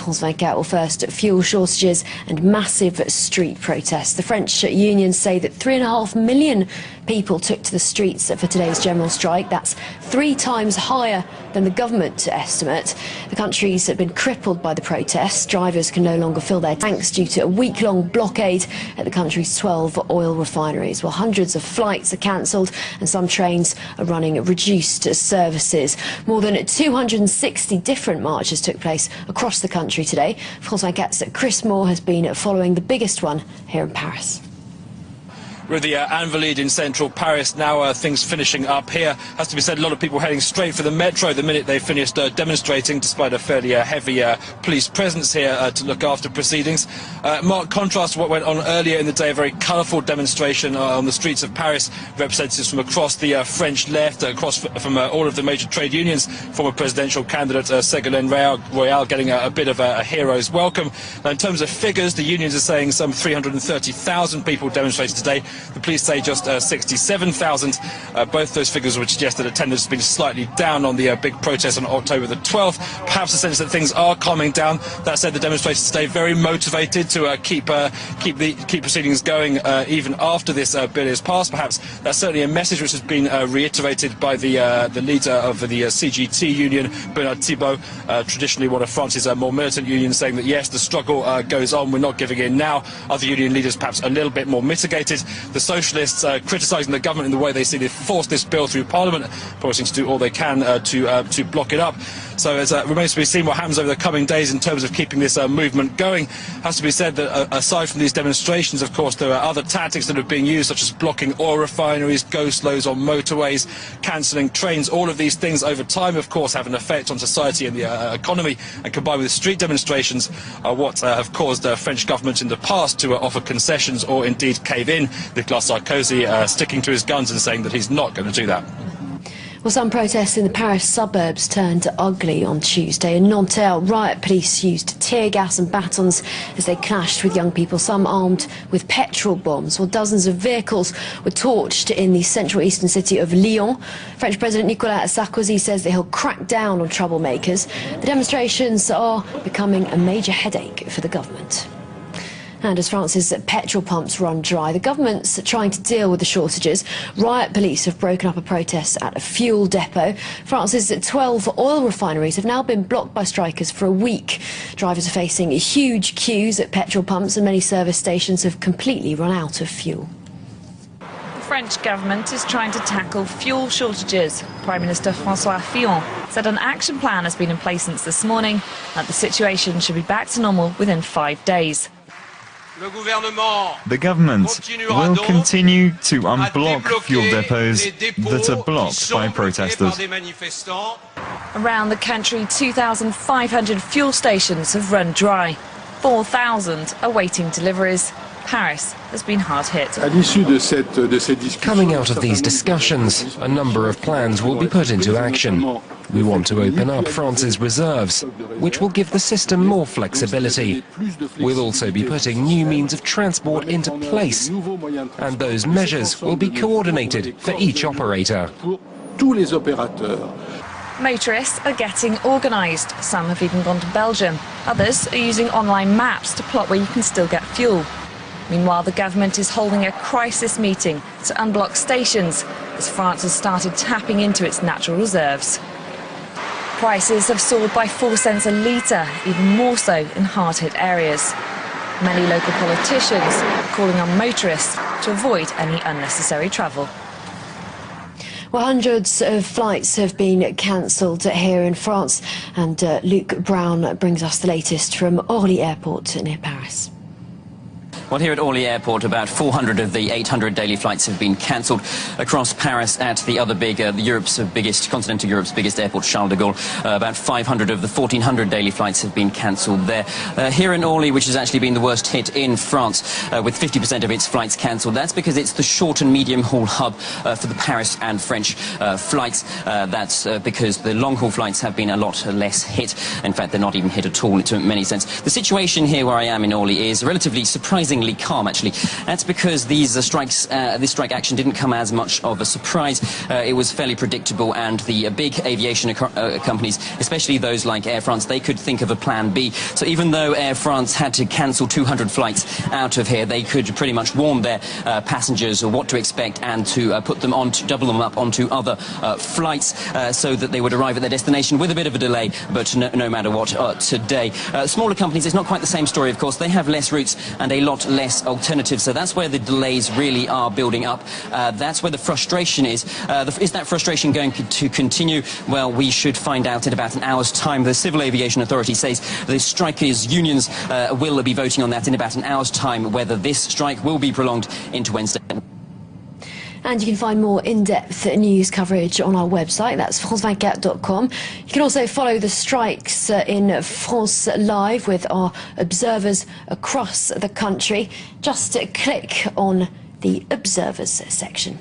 France 24, well, first, fuel shortages and massive street protests. The French unions say that 3.5 million people took to the streets for today's general strike. That's 3 times higher than the government estimate. The country's been crippled by the protests. Drivers can no longer fill their tanks due to a week-long blockade at the country's 12 oil refineries. Well, hundreds of flights are cancelled and some trains are running reduced services. More than 260 different marches took place across the country today. France 24's Chris Moore has been following the biggest one here in Paris. With the Invalides in central Paris now, things finishing up here. Has to be said, a lot of people heading straight for the metro the minute they finished demonstrating, despite a fairly heavy police presence here to look after proceedings. Marked contrast to what went on earlier in the day, a very colourful demonstration on the streets of Paris. Representatives from across the French left, from all of the major trade unions. Former presidential candidate Ségolène Royal getting a bit of a hero's welcome. Now, in terms of figures, the unions are saying some 330,000 people demonstrated today. The police say just 67,000. Both those figures would suggest that attendance has been slightly down on the big protest on October the 12th. Perhaps a sense that things are calming down. That said, the demonstrators today very motivated to keep proceedings going even after this bill is passed. Perhaps that's certainly a message which has been reiterated by the leader of the CGT union, Bernard Thibault, traditionally one of France's more militant unions, saying that yes, the struggle goes on, we're not giving in now. Other union leaders perhaps a little bit more mitigated. The socialists criticising the government in the way they see they force this bill through Parliament, promising to do all they can to block it up. So it remains to be seen what happens over the coming days in terms of keeping this movement going. Has to be said that aside from these demonstrations, of course, there are other tactics that are being used, such as blocking oil refineries, go-slows on motorways, cancelling trains. All of these things over time, of course, have an effect on society and the economy, and combined with street demonstrations are what have caused the French government in the past to offer concessions or indeed cave in. Nicolas Sarkozy sticking to his guns and saying that he's not going to do that. Well, some protests in the Paris suburbs turned ugly on Tuesday. In Nanterre, riot police used tear gas and batons as they clashed with young people, some armed with petrol bombs. Well, dozens of vehicles were torched in the central eastern city of Lyon. French President Nicolas Sarkozy says that he'll crack down on troublemakers. The demonstrations are becoming a major headache for the government. And as France's petrol pumps run dry, the government's trying to deal with the shortages. Riot police have broken up a protest at a fuel depot. France's 12 oil refineries have now been blocked by strikers for a week. Drivers are facing huge queues at petrol pumps and many service stations have completely run out of fuel. The French government is trying to tackle fuel shortages. Prime Minister François Fillon said an action plan has been in place since this morning, and the situation should be back to normal within 5 days. The government will continue to unblock fuel depots that are blocked by protesters. Around the country, 2,500 fuel stations have run dry. 4,000 are waiting deliveries. Paris has been hard hit. Coming out of these discussions, a number of plans will be put into action. We want to open up France's reserves, which will give the system more flexibility. We'll also be putting new means of transport into place, and those measures will be coordinated for each operator. Motorists are getting organised. Some have even gone to Belgium. Others are using online maps to plot where you can still get fuel. Meanwhile, the government is holding a crisis meeting to unblock stations as France has started tapping into its natural reserves. Prices have soared by 4 cents a litre, even more so in hard-hit areas. Many local politicians are calling on motorists to avoid any unnecessary travel. Well, hundreds of flights have been cancelled here in France, and Luc Brown brings us the latest from Orly Airport near Paris. Well, here at Orly Airport, about 400 of the 800 daily flights have been cancelled across Paris at the other big, continental Europe's biggest airport, Charles de Gaulle. About 500 of the 1,400 daily flights have been cancelled there. Here in Orly, which has actually been the worst hit in France, with 50% of its flights cancelled. That's because it's the short and medium haul hub for the Paris and French flights. That's because the long haul flights have been a lot less hit. In fact, they're not even hit at all in many sense. The situation here where I am in Orly is relatively surprising surprisingly calm, actually. That's because these this strike action didn't come as much of a surprise. It was fairly predictable, and the big aviation companies, especially those like Air France, they could think of a plan B. So even though Air France had to cancel 200 flights out of here, they could pretty much warn their passengers what to expect and to put them on, to double them up onto other flights so that they would arrive at their destination with a bit of a delay, but no matter what, today. Smaller companies, it's not quite the same story, of course. They have less routes and a lot less alternatives, so that's where the delays really are building up. That's where the frustration is. Is that frustration going to continue? Well, we should find out in about an hour's time. The Civil Aviation Authority says the strikers' unions will be voting on that in about an hour's time, whether this strike will be prolonged into Wednesday. And you can find more in-depth news coverage on our website. That's france24.com. You can also follow the strikes in France Live with our observers across the country. Just click on the Observers section.